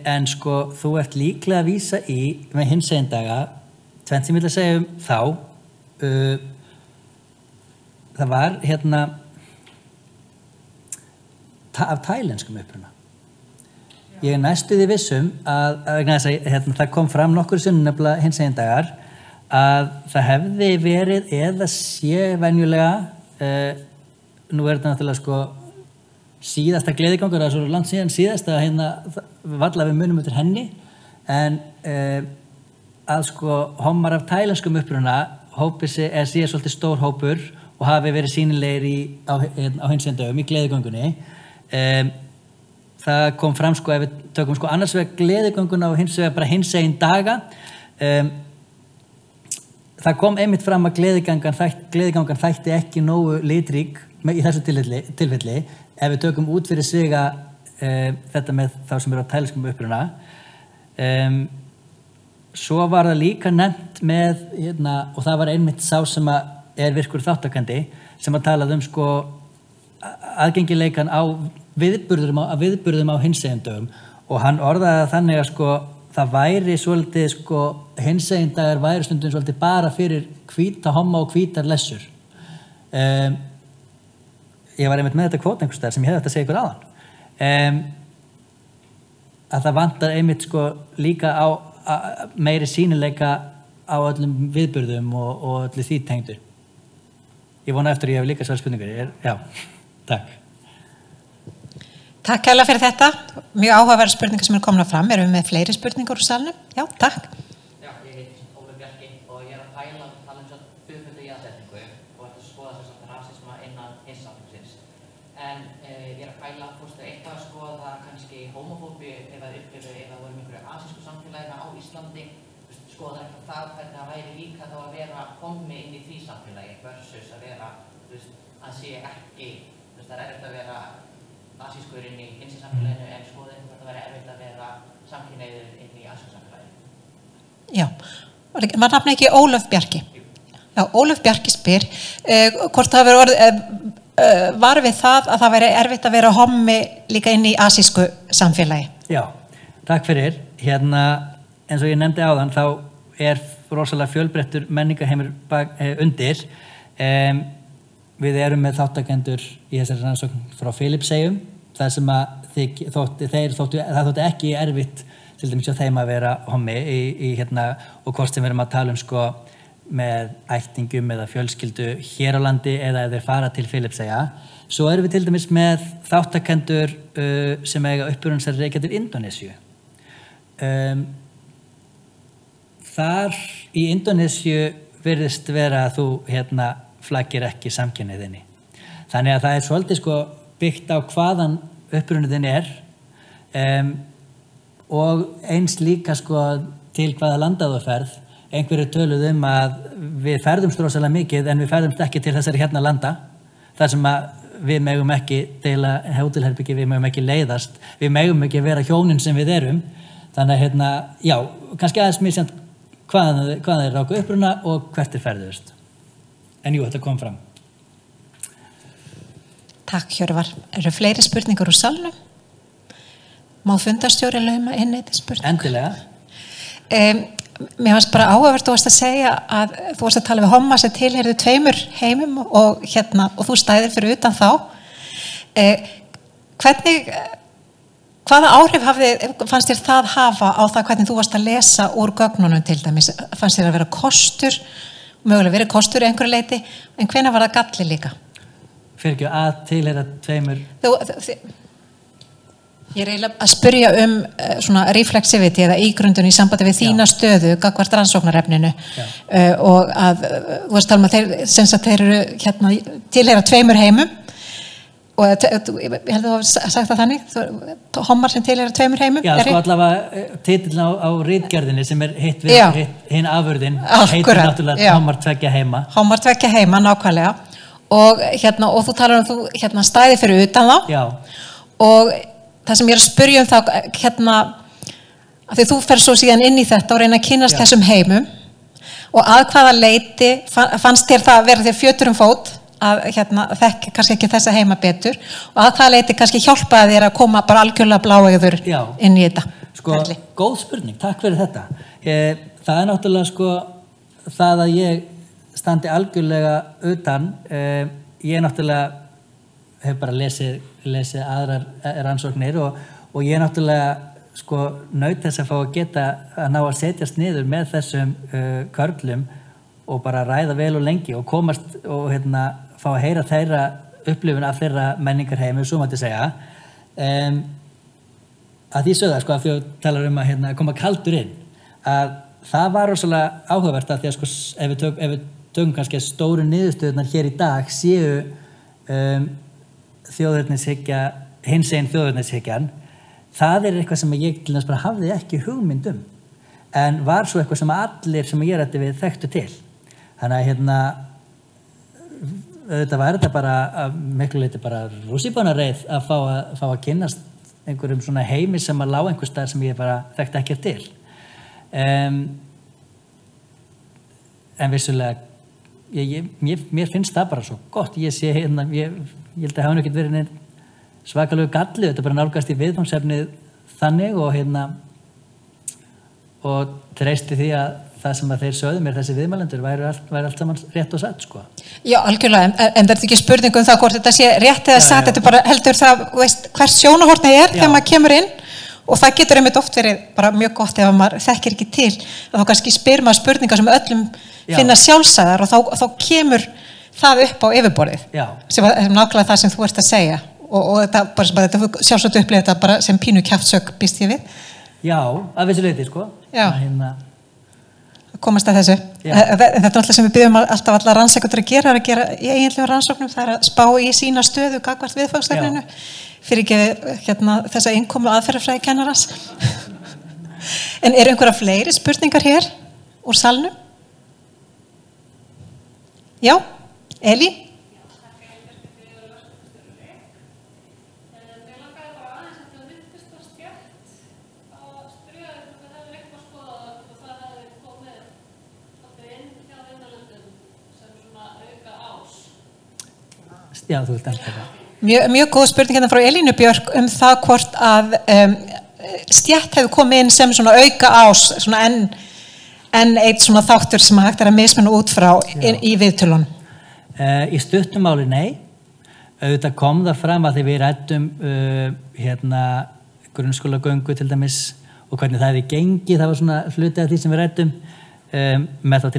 en sko þú ert líklega að vísa í með hinsegin daga, tvennt sem ég vil að segja þá, það var af tælenskum uppruna. Ég næstu því vissum að það kom fram nokkur sinnum nefnilega hinsegin dagar að það hefði verið eða sé venjulega, nú þetta náttúrulega sko síðasta gleðigangur, það svo langt síðan síðasta varla við munum eftir henni, en að sko hommar af tælenskum uppruna sé svolítið stór hópur og hafi verið sýnilegir á hinsegin dögum í gleðigöngunni. Það kom fram sko, ef við tökum sko annars vegar gleðigönguna og hins vegar bara hinsegin daga, það kom einmitt fram að gleðigangan þætti ekki nógu litrík í þessu tilfelli, ef við tökum út fyrir sig þetta með þá sem eru á tælenskum uppruna. Svo var það líka nefnt með, og það var einmitt sá sem að virkur þáttakandi, sem að talaði sko aðgengileikan á viðburðum á hinsegin dögum, og hann orðaði þannig að sko það væri svolítið sko hinsegin dagar væri stundum svolítið bara fyrir hvíta homma og hvítar lessur. Ég var einmitt með þetta kvót einhvers staðar sem ég hefði þetta að segja ykkur áðan, að það vantar einmitt sko líka á meiri sýnileika á öllum viðburðum og öllu því tengdur. Ég vona eftir ég hef líka svar spurningar. Já, takk. Takk kærlega fyrir þetta. Mjög áhugaverðar spurningar sem komna fram. Erum við með fleiri spurningar úr salnum? Já, takk. Já, ég heiti Ólafur Bjarki og ég að pæla hlutbundna jaðarsetningu og ætla að skoða þess að rasisma innan samfélagsins. En ég að pæla eitthvað að skoða kannski homofóbíu ef það voru einhverju asísku samfélagina á Íslandi, skoða eitthvað hvernig það væri líka þá að vera hommi inn í því samfélagi versus að vera að sé ekki, það erfitt að vera asískur inn í hinsegin samfélaginu en skoða hvort það væri erfitt að vera samkynhneigður inn í asísku samfélaginu. Já, var nafni ekki Ólöf Bjarki? Já, Ólöf Bjarki spyr hvort það var við það að það væri erfitt að vera hommi líka inn í asísku samfélagi. Já, takk fyrir. Eins og ég nefndi áðan þá rosalega fjölbreyttur menningarheimur undir. Við erum með þáttakendur í þessari rannsókn frá Filippseyjum, þar sem að það þótti ekki erfitt til dæmis á þeim að vera hommi og hvort sem við erum að tala sko með ættingum eða fjölskyldu hér á landi eða ef þeir fara til Filippseyja. Svo erum við til dæmis með þáttakendur sem eiga uppruna sem rekja til Indónesíu. Þar í Indónesíu virðist vera að þú flaggir ekki samkynhneigðinni. Þannig að það svolítið sko byggt á hvaðan upprunuðin og eins líka sko til hvaða landa þú ferð. Einhverju töluðu að við ferðumst rosalega mikið en við ferðumst ekki til þessari landa, þar sem að við megum ekki deila hótelherbyggi, við megum ekki leiðast, við megum ekki vera hjónin sem við erum. Þannig að já, kannski aðeins misjant hvaðan þeir ráku uppruna og hvert ferðust. En jú, þetta kom fram. Takk, Hjörvar. Eru fleiri spurningar úr salnum? Má fundarstjóri lauma inn eitt spurning? Endilega. Mér fannst bara áhugavert, þú varst að segja að þú varst að tala við homma sem tilheyrðu 2 heimum og þú stæðir fyrir utan þá. Hvaða áhrif fannst þér það hafa á það hvernig þú varst að lesa úr gögnunum til dæmis? Fannst þér að vera kostur? Mögulega verið kostur í einhverju leyti, en hvenær var það galli líka? Fyrir ekki að tilheyra 2... Ég er eiginlega að spyrja svona reflexivity eða ígrundun í sambandi við þína stöðu gagnvart rannsóknarefninu og að þú varst að tala að þeir eru tilheyra 2 heimum og ég held að þú hafa sagt það þannig, hommar sem tilheyra 2 heimum. Já, sko allavega titillin á ritgerðinni sem hitt við hinn afurðin heitir náttúrulega hommar 2 heima. Hommar 2 heima, nákvæmlega. Og þú talar þú stæði fyrir utan þá. Já. Og það sem ég er að spyrja þá, af því þú fer svo síðan inn í þetta og reyna að kynnast þessum heimum og að hvaða leyti fannst þér það að vera þér fjötur fót að þekki kannski ekki þessa heima betur og að hvaða leyti kannski hjálpaði þér að koma bara algjörlega bláeygður inn í þetta? Sko, góð spurning, takk fyrir þetta. Það náttúrulega sko það að ég standi algjörlega utan, ég náttúrulega hef bara lesið aðrar rannsóknir og ég náttúrulega sko naut þess að fá að geta að ná að setjast niður með þessum körlum og bara ræða vel og lengi og komast og fá að heyra þeirra upplifun af þeirra menningarheimi, svo mætti segja. Að því sögða sko að því að talar að koma kaldur inn, að það var rosalega áhugavert að því að sko ef við tökum kannski stóru niðurstöðurnar hér í dag séu þjóðernishyggja, hinsegin þjóðernishyggjan, það eitthvað sem ég til þess bara hafði ekki hugmynd en var svo eitthvað sem allir sem ég ræddi við þekktu til. Þannig að auðvitað var þetta bara að miklu leyti bara rússíbanareið að fá að kynnast einhverjum svona heimi sem að lá einhver staðar sem ég bara þekkti ekki til. En vissulega mér finnst það bara svo gott. Ég sé ég held að hafa ekkert verið neinn svakalegu galli, þetta bara nálgast í viðfangsefnið þannig og treysti því að það sem að þeir sögðu mér, þessi viðmælendur, væri allt saman rétt og satt, sko. Já, algjörlega, en það ekki spurning það hvort þetta sé rétt eða satt, þetta bara heldur það, hvert sjónarhornið þegar maður kemur inn og það getur einmitt oft verið bara mjög gott ef maður þekkir ekki til, þá kannski spyr maður spurningar sem öllum finna sjálfsagðar og þá kemur það upp á yfirborðið, sem nákvæmlega það sem þú ert að segja. Og þetta sjálfsagt upplifði þetta bara sem pínu kjaftsök býst ég við. Já, að vissu leyti, sko. Já, komast að þessu. Þetta er alltaf sem við byggjum alltaf alla rannsakendur að gera í eiginlega rannsóknum, það að spá í sína stöðu gagnvart viðfangsefninu fyrir ekki þessa innkomu aðferðafræði kennarans. En eru einhverja fleiri spurningar hér úr salnum? Já, Elí? Já, þú vilt alltaf það. Mjög góð spurning frá Elínu Björk það hvort að stétt hefur komið inn sem svona auka ás, svona enn eitt svona þáttur sem hægt að mismunna út frá í viðtölunum. Í stuttum máli nei. Auðvitað kom það fram að því við ræddum grunnskólagöngu til dæmis og hvernig það hefði gengið, það var svona hluti af því sem við ræddum með þá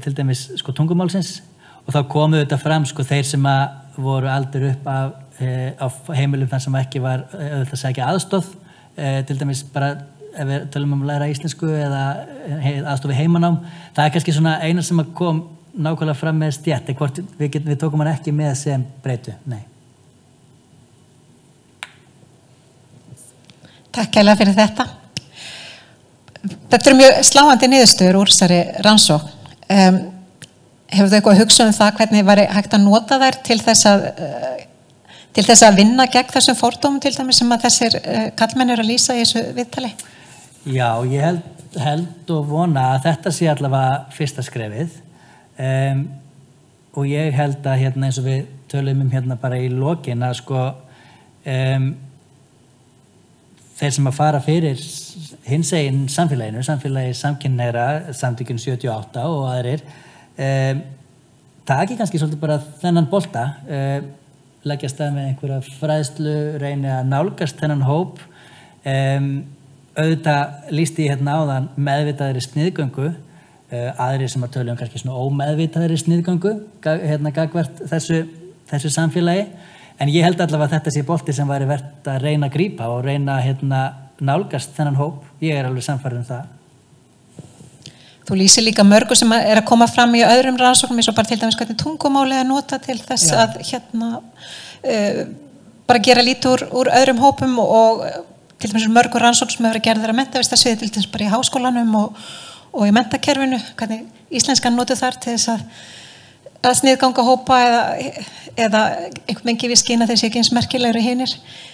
til dæmis sko tungumálsins og þá komu auðvitað fram sko þeir sem að voru aldur upp á heimilum þar sem ekki var auðvitað að segja aðstoð til dæmis bara ef við tölum að læra íslensku eða aðstoð við heimanám, það kannski svona eina sem að kom nákvæmlega fram með stétti, hvort við tókum hann ekki með sem breytu, nei. Takk kærlega fyrir þetta. Þetta eru mjög sláandi niðurstöður úr þessari rannsókn. Hefur þau eitthvað að hugsa það hvernig væri hægt að nota þær til þess að vinna gegn þessum fordómum til dæmis sem að þessir karlmenn eru að lýsa í þessu viðtali? Já, ég held og vona að þetta sé allavega fyrsta skrefið og ég held að eins og við tölum bara í lokin að sko þeir sem að fara fyrir hinsegin samfélagi samkynhneigðra, samtökin 78 og aðrir taki kannski svolítið bara þennan bolta leggja af stað með einhverja fræðslu, reyni að nálgast þennan hóp auðvitað lýsti ég áðan meðvitaðri sniðgöngu aðrir sem að tölum kannski svona ómeðvitaðri sniðgöngu gagnvart þessu samfélagi en ég held allavega að þetta sé bolti sem væri vert að reyna að grípa og reyna að nálgast þennan hóp, ég alveg sannfærður það. Þú lýsir líka mörgu sem að koma fram í öðrum rannsóknum eins og bara til dæmis hvernig tungumáli að nota til þess að bara gera lítið úr öðrum hópum og til dæmis mörgu rannsóknum sem hefur verið gerðar að menntavistarsviði til dæmis bara í háskólanum og í menntakerfinu, hvernig íslenskan notuð þar til þess að að sniðganga hópa eða einhvern veginn gefið skyn að þeir sé ekki eins merkilegri hinir.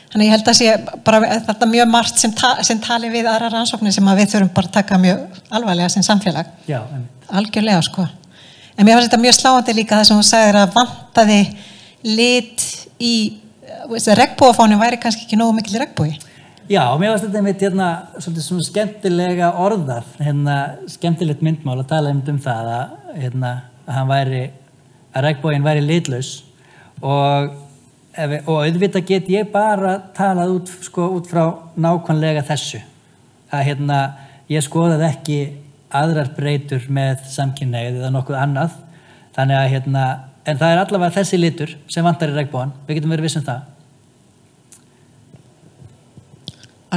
Þannig ég held að sé bara þetta mjög margt sem tali við aðra rannsóknir sem að við þurfum bara að taka mjög alvarlega sem samfélag. Já, algjörlega sko. En mér fannst þetta mjög sláandi líka það sem hún sagði að vantaði lit í regnbogafánin væri kannski ekki nógu mikil regnbogi. Já, mér fannst þetta einmitt svolítið svona skemmtilega orðað, skemmtilegt myndmál að tala um það að regnboginn væri litlaus og auðvitað get ég bara talað út frá nákvæmlega þessu. Að ég skoðaði ekki aðrar breytur með samkynhneigð eða nokkuð annað. Þannig að en það allavega þessi litur sem vantar í regnbogann. Við getum verið viss það.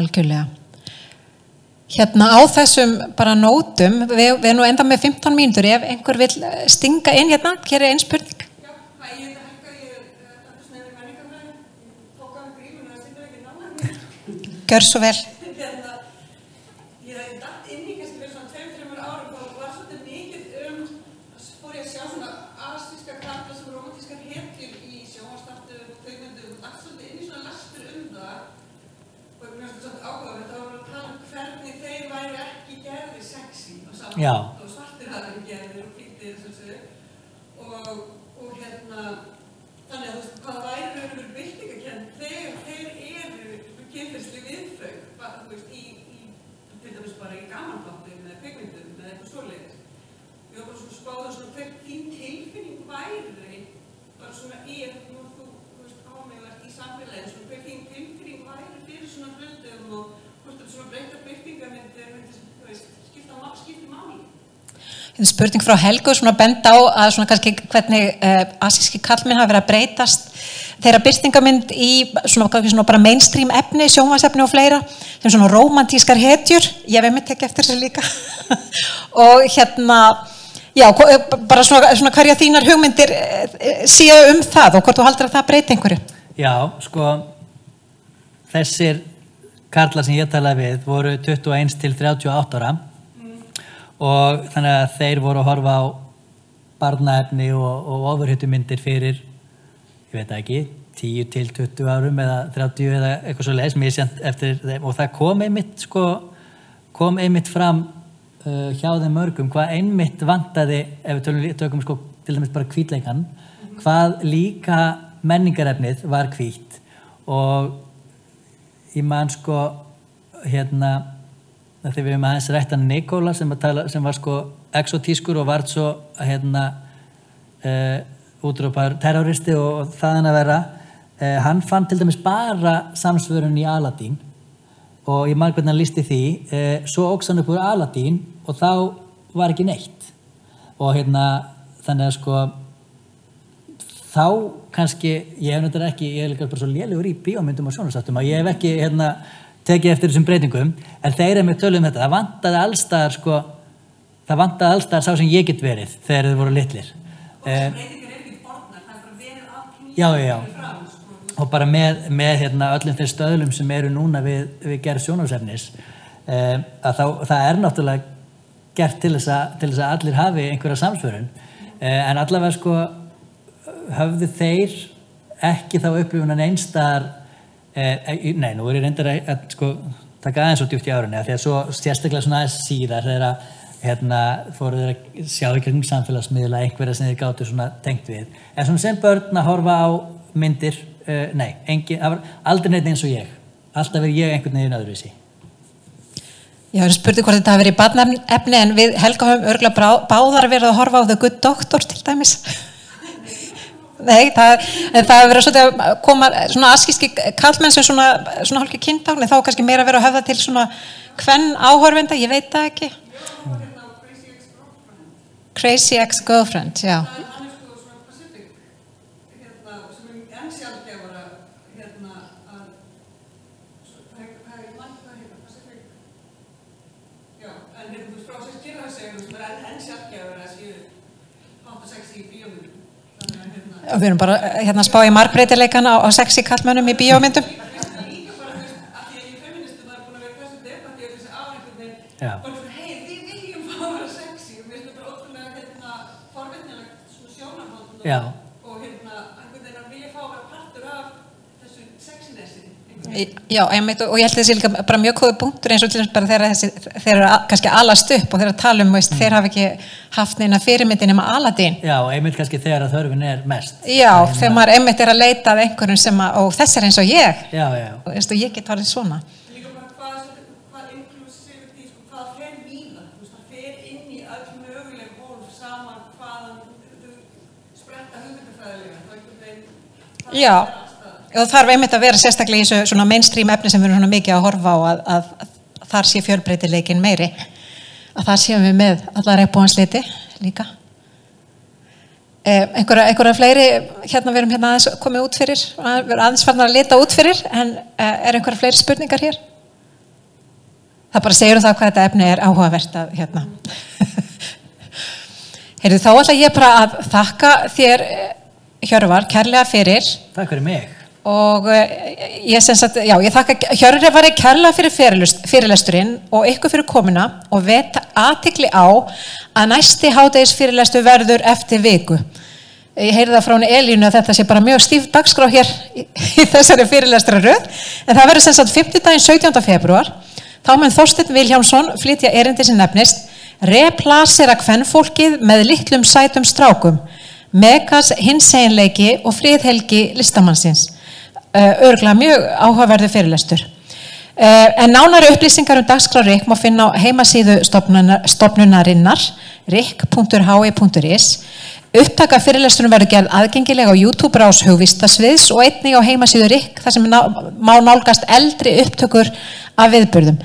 Algjörlega. Á þessum bara nótum, við nú enda með 15 mínútur, ef einhver vill stinga inn hér ein spurning. Gjör svo vel. Ég datt inn í kannski fyrir svona 2-3 árum og var svolítið mikið fór ég að sjá svona asíska karla sem rómantískar hetjur í sjónvarpsþáttum og kvikmyndum og allt svolítið inn í svona lestur það og mér finnst þetta svolítið áhugavert að tala hvernig þeir væru ekki gerðir sexy á saman hátt og svartir hafi ekki gerðir og hvítir og þannig að þú veist hvað væri byltingakennd þegar þeir eru kynferðisleg viðbrögð, þú veist, til dæmis bara í gamanþáttum eða kvikmyndum eða eitthvað svoleiðis. Ég var bara svona spáð svona hver þín tilfinning væri, bara svona þú veist, ámegilegt í samfélaginu, svona hver þín tilfinning væri fyrir svona hlutum og hvort þetta svona breyta byltingamyndir þú veist, skipta máli. Þetta er spurning frá Helgu, svona benda á að svona kannski hvernig asíski karlmenn hafa verið að breytast þeirra birtingamynd í svona bara mainstream efni, sjónvarpsefni og fleira, sem svona rómantískar hetjur, ég hef einmitt tekið eftir þessu líka. Og já, bara svona hverja þínar hugmyndir séu það og hvort þú haldir að það breyti einhverju. Já, sko, þessir karlar sem ég talaði við voru 21 til 38 ára og þannig að þeir voru að horfa á barnaefni og ofurhetjumyndir fyrir ég veit ekki, 10 til 20 árum eða 30 eða eitthvað svo leiðis misjant eftir þeim og það kom einmitt fram hjá þeim mörgum hvað einmitt vantaði ef við tökum til dæmis bara hvítleikan hvað líka menningarefnið var hvítt og ég man þegar við höfum aðeins rætt að Nikola sem var exotískur og varð svo útrópar terroristi og þaðan að vera hann fann til dæmis bara samsvörun í Aladín og ég man hvernig hann lýsti því svo óx hann upp úr Aladín og þá var ekki neitt og þannig að þá kannski ég hef náttúrulega ekki, ég er líka bara svo lélegur í bíómyndum og sjónvarpsþáttum að ég hef ekki tekið eftir þessum breytingum en þeir með tölum þetta, það vantaði allstaðar sá sem ég get verið þegar þeir voru litlir Já, og bara með öllum þeir stöðlum sem eru núna við gerð sjónvarpsefnis að það náttúrulega gert til þess að allir hafi einhverja samsvörun en allavega höfðu þeir ekki þá upplifun að einstaðar nei, nú ég reyndar að taka aðeins svo djúpt í árunni því að svo sérstaklega svona aðeins síðar þegar fóru þeir að sjá í gegnum samfélagsmiðla einhverja sem þeir gátu svona tengt við en svona sem börn að horfa á myndir nei, aldrei neitt eins og ég alltaf verið ég einhvern veginn öðruvísi Já, ég spurði hvort þetta hafi verið barnaefni en við Helga höfum örugglega báðar verið að horfa á The Good Doctor til dæmis Nei, það hefur verið svolítið að koma svona asíski karlmenn sem svona hálfgeð kyntákn þá kannski meira verið að höfða til svona kvenn áhorfenda, ég veit það ekki Crazy Ex-Girlfriend, já. Hann svona Pacific, sem enn sjálfgefara, að, Pacific, já, en þú veist frá 6 kynhæðssegjum sem enn sjálfgefara að séu hátt og sexy í bíómyndum. Og við erum bara að spá í margbreytileikan á sexy kallmönnum í bíómyndum. Líka bara, þú veist, að því að ég feministu það búin að vera þessu debatti og þessi áreikundin, bara svona, hei, við viljum fá að vera sexy og mér finnst þetta bara ótrúlega forvitnilegt svona sjónarhótt Já. og einhvern veginn að vilja fá að vera partur af þessu sexinesi. Já, einmitt, og ég held að þessi líka bara mjög góður punktur eins og til þess bara þeir eru kannski alast upp og þeir að tala veist, þeir hafa ekki haft neina fyrirmyndi nema Aladín. Já, einmitt kannski þegar að þörfin mest. Já, þegar maður einmitt að leita að einhverjum sem og þess eins og ég. Já. Og ég get orðið svona. Líka bara hvað inclusivity, hvað fer víða, það fer inn í öll möguleg hólf saman hvaðan spretta hugmyndafræðilega, það einhvern veginn. Já. Og þarf einmitt að vera sérstaklega í þessu svona mainstream efni sem við erum svona mikið að horfa á að þar sé fjölbreytileikin meiri. Að þar séum við með alla regnbogans-liti líka. Einhverja fleiri, við erum aðeins komið út fyrir, við erum aðeins farnar að lita út fyrir, en einhverja fleiri spurningar hér? Það bara segir það hvað þetta efni áhugavert að Heyrðu, þá ætla ég bara að þakka þér, Hjörvar, kærlega fyrir. Takk fyrir mig. Og ég þakka Hjörvari kærlega fyrir fyrirlesturinn og ykkur fyrir komuna og vet athygli á að næsti hádegisfyrirlestur verður eftir viku. Ég heyri það frá henni Elínu að þetta sé bara mjög stíf dagskrá hér í þessari fyrirlestraröð, en það verður 50. 17. febrúar. Þá mun Þorsteinn Vilhjálmsson flytja erindi sem nefnist Replasera kvenfólkið með litlum sætum strákum, Megas hinseginleiki og friðhelgi listamannsins. Örugglega mjög áhugaverður fyrirlestur. En nánari upplýsingar dagskrá RIK má finna á heimasíðu stofnunarinnar rik.hi.is. Upptaka fyrirlesturinn verður gerð aðgengilega á YouTube rás hugvistasviðs og einnig á heimasíðu RIK þar sem má nálgast eldri upptökur af viðburðum.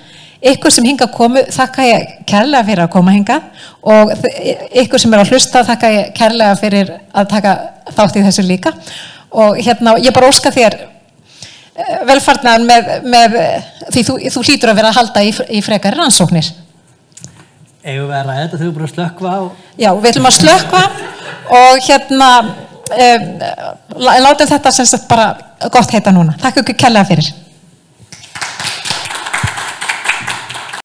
Ykkur sem hingað komu þakka ég kærlega fyrir að koma hingað og ykkur sem að hlusta þakka ég kærlega fyrir að taka þátt í þessu líka. Og ég bara óska þér velfarnaðan með því þú hlýtur að vera að halda í frekari rannsóknir. Eigum við að ræða þetta, þú bara slökkva á? Já, við ætlum að slökkva og látum þetta sem sagt bara gott heita núna. Takk ykkur kærlega fyrir.